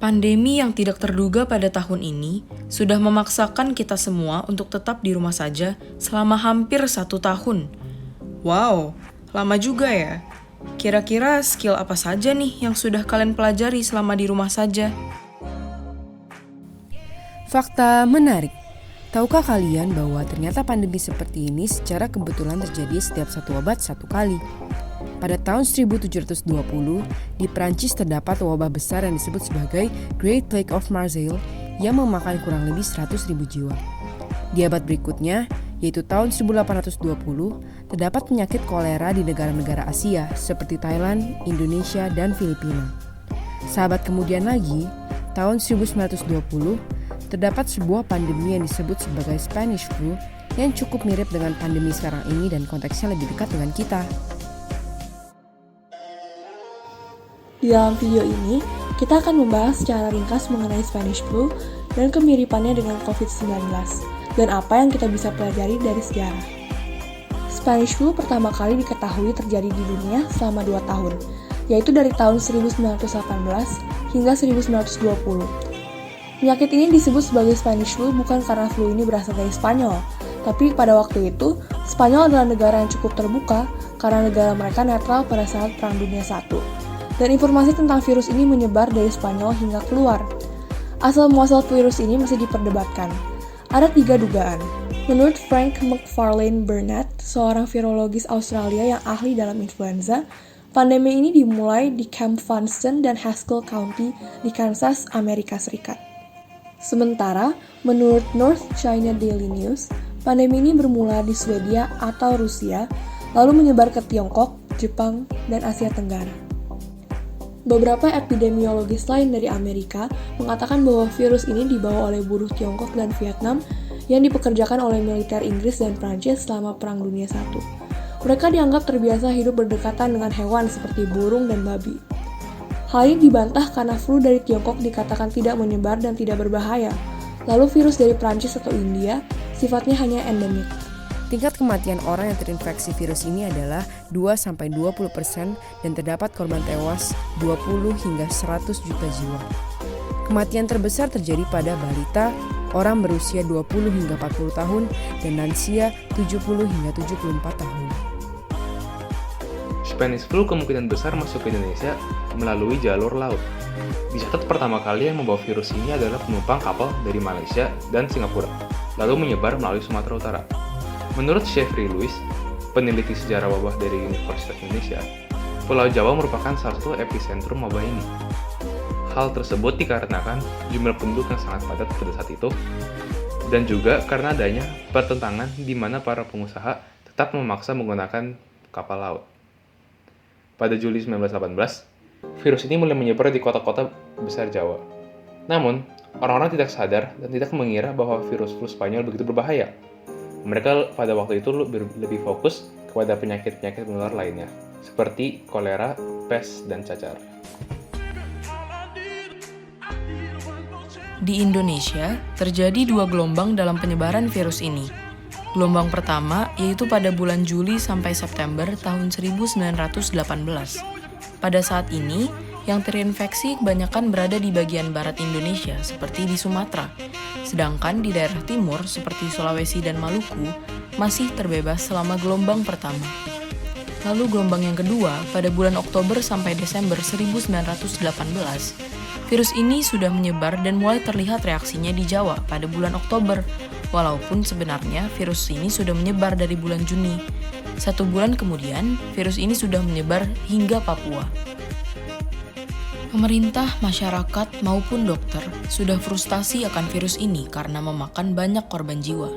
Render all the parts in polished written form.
Pandemi yang tidak terduga pada tahun ini sudah memaksakan kita semua untuk tetap di rumah saja selama hampir 1 tahun. Wow, lama juga ya. Kira-kira skill apa saja nih yang sudah kalian pelajari selama di rumah saja? Fakta menarik. Tahukah kalian bahwa ternyata pandemi seperti ini secara kebetulan terjadi setiap satu abad satu kali? Pada tahun 1720, di Prancis terdapat wabah besar yang disebut sebagai Great Plague of Marseille yang memakan kurang lebih 100.000 jiwa. Di abad berikutnya, yaitu tahun 1820, terdapat penyakit kolera di negara-negara Asia seperti Thailand, Indonesia, dan Filipina. Sahabat kemudian lagi, tahun 1920, terdapat sebuah pandemi yang disebut sebagai Spanish flu yang cukup mirip dengan pandemi sekarang ini dan konteksnya lebih dekat dengan kita. Di dalam video ini, kita akan membahas secara ringkas mengenai Spanish flu dan kemiripannya dengan COVID-19, dan apa yang kita bisa pelajari dari sejarah. Spanish flu pertama kali diketahui terjadi di dunia selama 2 tahun, yaitu dari tahun 1918 hingga 1920. Penyakit ini disebut sebagai Spanish flu bukan karena flu ini berasal dari Spanyol, tapi pada waktu itu, Spanyol adalah negara yang cukup terbuka karena negara mereka netral pada saat Perang Dunia I. Dan informasi tentang virus ini menyebar dari Spanyol hingga keluar. Asal-muasal virus ini masih diperdebatkan. Ada 3 dugaan. Menurut Frank McFarlane Burnett, seorang virologis Australia yang ahli dalam influenza, pandemi ini dimulai di Camp Funston dan Haskell County di Kansas, Amerika Serikat. Sementara, menurut North China Daily News, pandemi ini bermula di Swedia atau Rusia, lalu menyebar ke Tiongkok, Jepang, dan Asia Tenggara. Beberapa epidemiologis lain dari Amerika mengatakan bahwa virus ini dibawa oleh buruh Tiongkok dan Vietnam yang dipekerjakan oleh militer Inggris dan Prancis selama Perang Dunia I. Mereka dianggap terbiasa hidup berdekatan dengan hewan seperti burung dan babi. Hal ini dibantah karena flu dari Tiongkok dikatakan tidak menyebar dan tidak berbahaya, lalu virus dari Prancis atau India sifatnya hanya endemik. Tingkat kematian orang yang terinfeksi virus ini adalah 2-20% dan terdapat korban tewas 20 hingga 100 juta jiwa. Kematian terbesar terjadi pada balita, orang berusia 20 hingga 40 tahun, dan lansia 70 hingga 74 tahun. Spanish flu kemungkinan besar masuk ke Indonesia melalui jalur laut. Dicatat pertama kali yang membawa virus ini adalah penumpang kapal dari Malaysia dan Singapura, lalu menyebar melalui Sumatera Utara. Menurut Jeffrey Lewis, peneliti sejarah wabah dari Universitas Indonesia, Pulau Jawa merupakan salah satu epicentrum wabah ini. Hal tersebut dikarenakan jumlah penduduk yang sangat padat pada saat itu, dan juga karena adanya pertentangan di mana para pengusaha tetap memaksa menggunakan kapal laut. Pada Juli 1918, virus ini mulai menyebar di kota-kota besar Jawa. Namun, orang-orang tidak sadar dan tidak mengira bahwa virus flu Spanyol begitu berbahaya. Mereka pada waktu itu lebih fokus kepada penyakit-penyakit menular lainnya, seperti kolera, pes, dan cacar. Di Indonesia, terjadi 2 gelombang dalam penyebaran virus ini. Gelombang pertama yaitu pada bulan Juli sampai September tahun 1918. Pada saat ini, yang terinfeksi kebanyakan berada di bagian barat Indonesia seperti di Sumatera, sedangkan di daerah timur seperti Sulawesi dan Maluku masih terbebas selama gelombang pertama. Lalu gelombang yang kedua pada bulan Oktober sampai Desember 1918, virus ini sudah menyebar dan mulai terlihat reaksinya di Jawa pada bulan Oktober, walaupun sebenarnya virus ini sudah menyebar dari bulan Juni. 1 bulan kemudian, virus ini sudah menyebar hingga Papua. Pemerintah, masyarakat, maupun dokter sudah frustasi akan virus ini karena memakan banyak korban jiwa.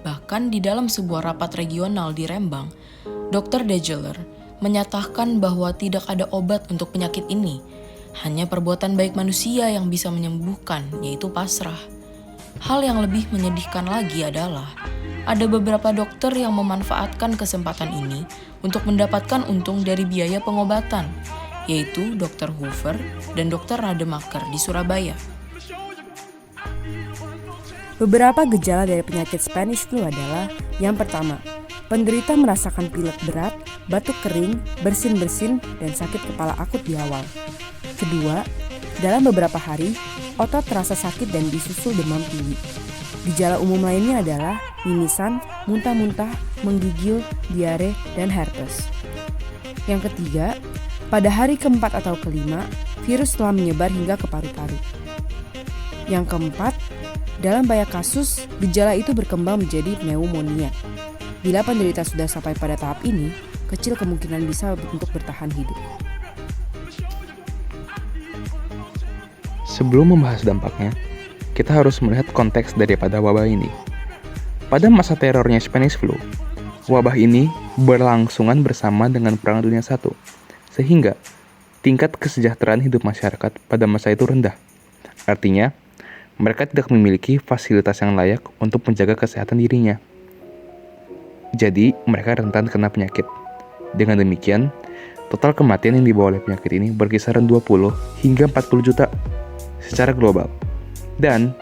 Bahkan di dalam sebuah rapat regional di Rembang, Dr. Degeler menyatakan bahwa tidak ada obat untuk penyakit ini. Hanya perbuatan baik manusia yang bisa menyembuhkan, yaitu pasrah. Hal yang lebih menyedihkan lagi adalah ada beberapa dokter yang memanfaatkan kesempatan ini untuk mendapatkan untung dari biaya pengobatan, yaitu Dr. Hoover dan Dr. Rademacher di Surabaya. Beberapa gejala dari penyakit Spanish flu adalah: yang pertama, penderita merasakan pilek berat, batuk kering, bersin-bersin, dan sakit kepala akut di awal. Kedua, Dalam beberapa hari, otot terasa sakit dan disusul demam tinggi. Gejala umum lainnya adalah mimisan, muntah-muntah, menggigil, diare, dan herpes. Yang ketiga, pada hari keempat atau kelima, virus telah menyebar hingga ke paru-paru. Yang keempat, dalam banyak kasus, gejala itu berkembang menjadi pneumonia. Bila penderita sudah sampai pada tahap ini, kecil kemungkinan bisa untuk bertahan hidup. Sebelum membahas dampaknya, kita harus melihat konteks daripada wabah ini. Pada masa terornya Spanish flu, wabah ini berlangsungan bersama dengan Perang Dunia I, sehingga tingkat kesejahteraan hidup masyarakat pada masa itu rendah. Artinya, mereka tidak memiliki fasilitas yang layak untuk menjaga kesehatan dirinya. Jadi, mereka rentan kena penyakit. Dengan demikian, total kematian yang dibawa oleh penyakit ini berkisaran 20 hingga 40 juta secara global. Dan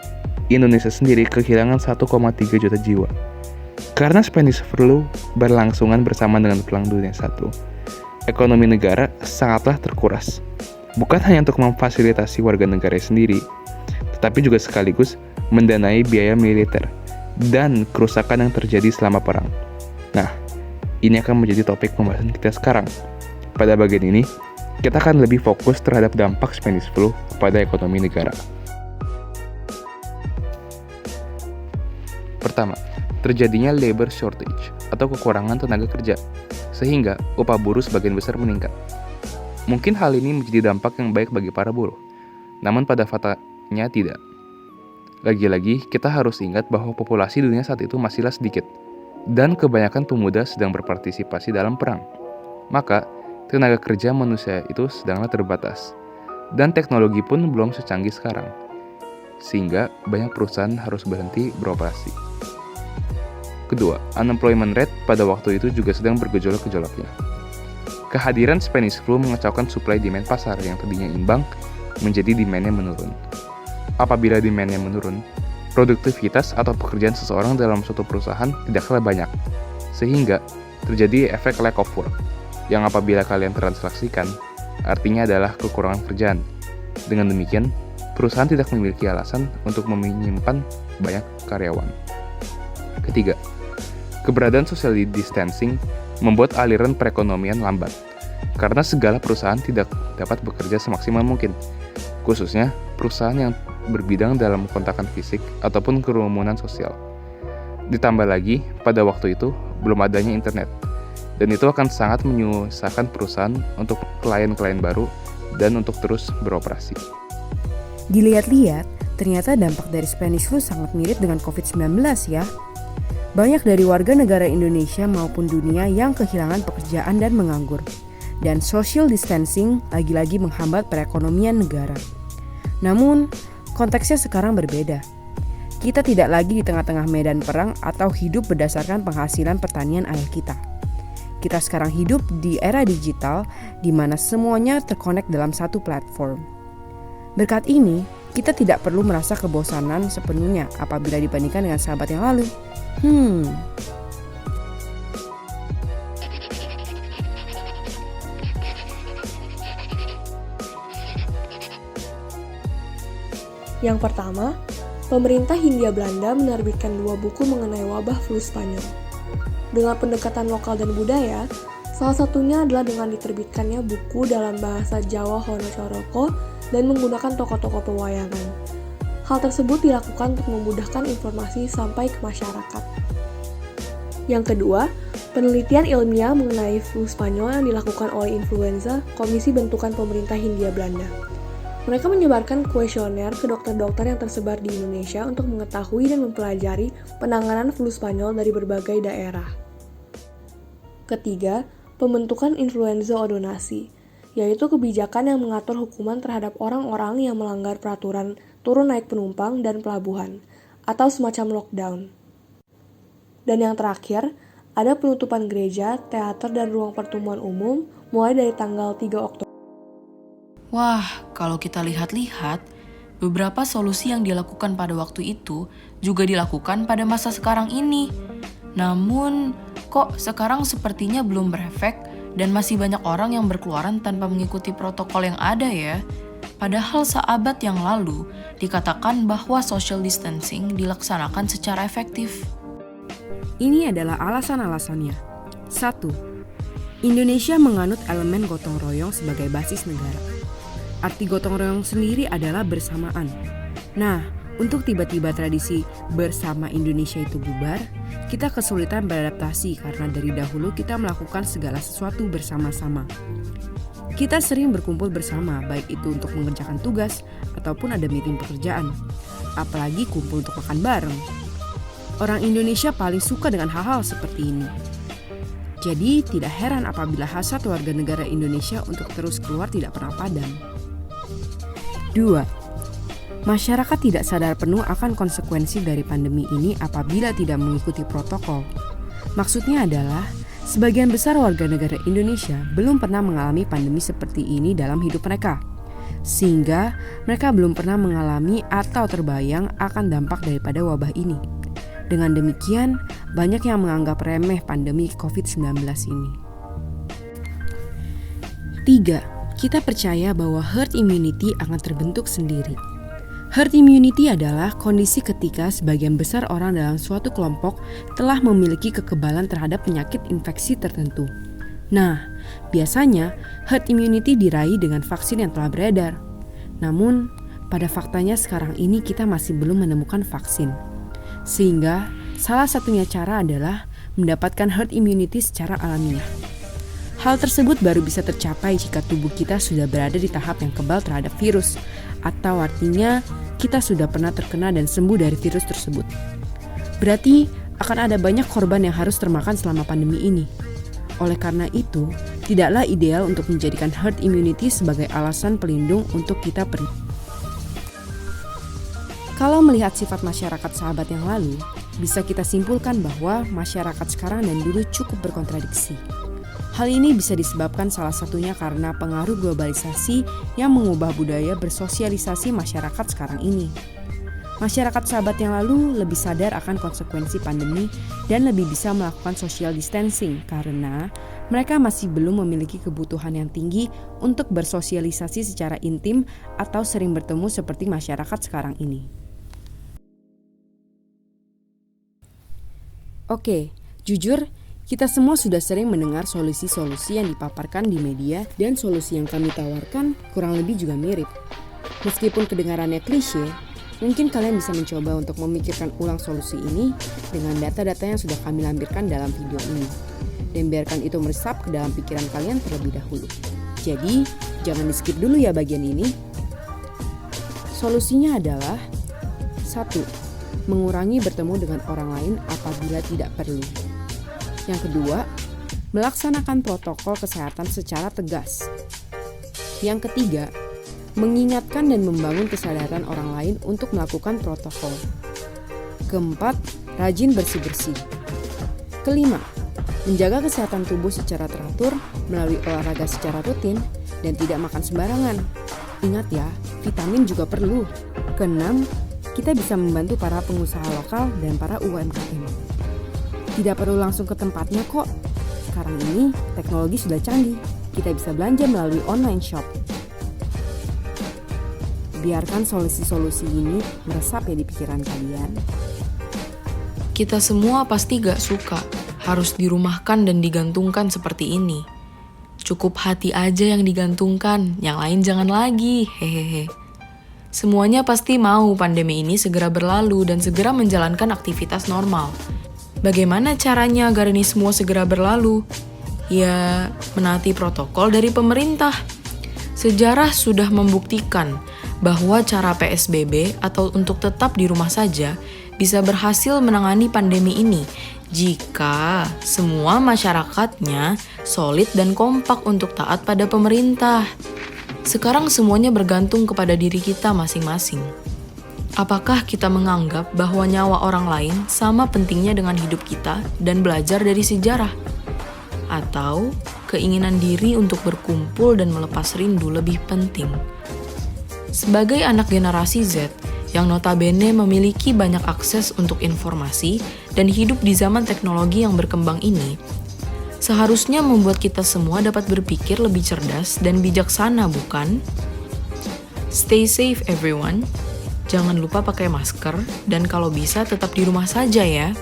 Indonesia sendiri kehilangan 1,3 juta jiwa. Karena Spanish flu berlangsungan bersama dengan Perang Dunia I, ekonomi negara sangatlah terkuras. Bukan hanya untuk memfasilitasi warga negara sendiri, tetapi juga sekaligus mendanai biaya militer dan kerusakan yang terjadi selama perang. Nah, ini akan menjadi topik pembahasan kita sekarang. Pada bagian ini, kita akan lebih fokus terhadap dampak Spanish flu kepada ekonomi negara. Pertama, terjadinya labor shortage atau kekurangan tenaga kerja, sehingga upah buruh sebagian besar meningkat. Mungkin hal ini menjadi dampak yang baik bagi para buruh, namun pada faktanya tidak. Lagi-lagi, kita harus ingat bahwa populasi dunia saat itu masihlah sedikit, dan kebanyakan pemuda sedang berpartisipasi dalam perang. Maka, tenaga kerja manusia itu sedanglah terbatas, dan teknologi pun belum secanggih sekarang, sehingga banyak perusahaan harus berhenti beroperasi. Kedua, unemployment rate pada waktu itu juga sedang bergejolak-gejolaknya. Kehadiran Spanish flu mengacaukan supply-demand pasar yang tadinya imbang menjadi demand-nya menurun. Apabila demand-nya menurun, produktivitas atau pekerjaan seseorang dalam suatu perusahaan tidaklah banyak, sehingga terjadi efek lack of work, yang apabila kalian transaksikan, artinya adalah kekurangan kerjaan. Dengan demikian, perusahaan tidak memiliki alasan untuk menyimpan banyak karyawan. Ketiga, keberadaan social distancing membuat aliran perekonomian lambat, karena segala perusahaan tidak dapat bekerja semaksimal mungkin, khususnya perusahaan yang berbidang dalam kontakan fisik ataupun kerumunan sosial. Ditambah lagi, pada waktu itu belum adanya internet, dan itu akan sangat menyusahkan perusahaan untuk klien-klien baru dan untuk terus beroperasi. Dilihat-lihat, ternyata dampak dari Spanish flu sangat mirip dengan COVID-19 ya. Banyak dari warga negara Indonesia maupun dunia yang kehilangan pekerjaan dan menganggur. Dan social distancing lagi-lagi menghambat perekonomian negara. Namun, konteksnya sekarang berbeda. Kita tidak lagi di tengah-tengah medan perang atau hidup berdasarkan penghasilan pertanian ayah kita. Kita sekarang hidup di era digital di mana semuanya terkonek dalam satu platform. Berkat ini, kita tidak perlu merasa kebosanan sepenuhnya apabila dibandingkan dengan sahabat yang lalu. Yang pertama, pemerintah Hindia Belanda menerbitkan 2 buku mengenai wabah flu Spanyol. Dengan pendekatan lokal dan budaya, salah satunya adalah dengan diterbitkannya buku dalam bahasa Jawa Hono Choroko dan menggunakan tokoh-tokoh pewayangan. Hal tersebut dilakukan untuk memudahkan informasi sampai ke masyarakat. Yang kedua, penelitian ilmiah mengenai flu Spanyol yang dilakukan oleh Influenza, Komisi Bentukan Pemerintah Hindia Belanda. Mereka menyebarkan kuesioner ke dokter-dokter yang tersebar di Indonesia untuk mengetahui dan mempelajari penanganan flu Spanyol dari berbagai daerah. Ketiga, pembentukan influenza ordonasi, yaitu kebijakan yang mengatur hukuman terhadap orang-orang yang melanggar peraturan turun naik penumpang dan pelabuhan, atau semacam lockdown. Dan yang terakhir, ada penutupan gereja, teater, dan ruang pertemuan umum mulai dari tanggal 3 Oktober. Wah, kalau kita lihat-lihat, beberapa solusi yang dilakukan pada waktu itu juga dilakukan pada masa sekarang ini. Namun, kok sekarang sepertinya belum berefek dan masih banyak orang yang berkeluaran tanpa mengikuti protokol yang ada ya? Padahal seabad yang lalu dikatakan bahwa social distancing dilaksanakan secara efektif. Ini adalah alasan-alasannya. 1. Indonesia menganut elemen gotong royong sebagai basis negara. Arti gotong royong sendiri adalah bersamaan. Nah, untuk tiba-tiba tradisi bersama Indonesia itu bubar, kita kesulitan beradaptasi karena dari dahulu kita melakukan segala sesuatu bersama-sama. Kita sering berkumpul bersama, baik itu untuk mengerjakan tugas ataupun ada meeting pekerjaan. Apalagi kumpul untuk makan bareng. Orang Indonesia paling suka dengan hal-hal seperti ini. Jadi tidak heran apabila hasrat warga negara Indonesia untuk terus keluar tidak pernah padam. 2. Masyarakat tidak sadar penuh akan konsekuensi dari pandemi ini apabila tidak mengikuti protokol. Maksudnya adalah, sebagian besar warga negara Indonesia belum pernah mengalami pandemi seperti ini dalam hidup mereka. Sehingga mereka belum pernah mengalami atau terbayang akan dampak daripada wabah ini. Dengan demikian, banyak yang menganggap remeh pandemi COVID-19 ini. 3. Kita percaya bahwa herd immunity akan terbentuk sendiri. Herd immunity adalah kondisi ketika sebagian besar orang dalam suatu kelompok telah memiliki kekebalan terhadap penyakit infeksi tertentu. Nah, biasanya herd immunity diraih dengan vaksin yang telah beredar. Namun, pada faktanya sekarang ini kita masih belum menemukan vaksin. Sehingga, salah satunya cara adalah mendapatkan herd immunity secara alamiah. Hal tersebut baru bisa tercapai jika tubuh kita sudah berada di tahap yang kebal terhadap virus, atau artinya kita sudah pernah terkena dan sembuh dari virus tersebut. Berarti akan ada banyak korban yang harus termakan selama pandemi ini. Oleh karena itu, tidaklah ideal untuk menjadikan herd immunity sebagai alasan pelindung untuk kita pergi. Kalau melihat sifat masyarakat sahabat yang lalu, bisa kita simpulkan bahwa masyarakat sekarang dan dulu cukup berkontradiksi. Hal ini bisa disebabkan salah satunya karena pengaruh globalisasi yang mengubah budaya bersosialisasi masyarakat sekarang ini. Masyarakat sahabat yang lalu lebih sadar akan konsekuensi pandemi dan lebih bisa melakukan social distancing karena mereka masih belum memiliki kebutuhan yang tinggi untuk bersosialisasi secara intim atau sering bertemu seperti masyarakat sekarang ini. Oke, jujur, kita semua sudah sering mendengar solusi-solusi yang dipaparkan di media dan solusi yang kami tawarkan kurang lebih juga mirip. Meskipun kedengarannya klise, mungkin kalian bisa mencoba untuk memikirkan ulang solusi ini dengan data-data yang sudah kami lampirkan dalam video ini. Dan biarkan itu meresap ke dalam pikiran kalian terlebih dahulu. Jadi, jangan di-skip dulu ya bagian ini. Solusinya adalah 1. Mengurangi bertemu dengan orang lain apabila tidak perlu. Yang kedua, melaksanakan protokol kesehatan secara tegas. Yang ketiga, mengingatkan dan membangun kesadaran orang lain untuk melakukan protokol. Keempat, rajin bersih-bersih. Kelima, menjaga kesehatan tubuh secara teratur melalui olahraga secara rutin dan tidak makan sembarangan. Ingat ya, vitamin juga perlu. Keenam, kita bisa membantu para pengusaha lokal dan para UMKM. Tidak perlu langsung ke tempatnya kok. Sekarang ini teknologi sudah canggih. Kita bisa belanja melalui online shop. Biarkan solusi-solusi ini meresap ya di pikiran kalian. Kita semua pasti gak suka harus dirumahkan dan digantungkan seperti ini. Cukup hati aja yang digantungkan, yang lain jangan lagi, hehehe. Semuanya pasti mau pandemi ini segera berlalu dan segera menjalankan aktivitas normal. Bagaimana caranya agar ini semua segera berlalu? Ya, menaati protokol dari pemerintah. Sejarah sudah membuktikan bahwa cara PSBB atau untuk tetap di rumah saja bisa berhasil menangani pandemi ini jika semua masyarakatnya solid dan kompak untuk taat pada pemerintah. Sekarang semuanya bergantung kepada diri kita masing-masing. Apakah kita menganggap bahwa nyawa orang lain sama pentingnya dengan hidup kita dan belajar dari sejarah? Atau keinginan diri untuk berkumpul dan melepas rindu lebih penting? Sebagai anak generasi Z yang notabene memiliki banyak akses untuk informasi dan hidup di zaman teknologi yang berkembang ini, seharusnya membuat kita semua dapat berpikir lebih cerdas dan bijaksana, bukan? Stay safe everyone. Jangan lupa pakai masker dan kalau bisa tetap di rumah saja ya.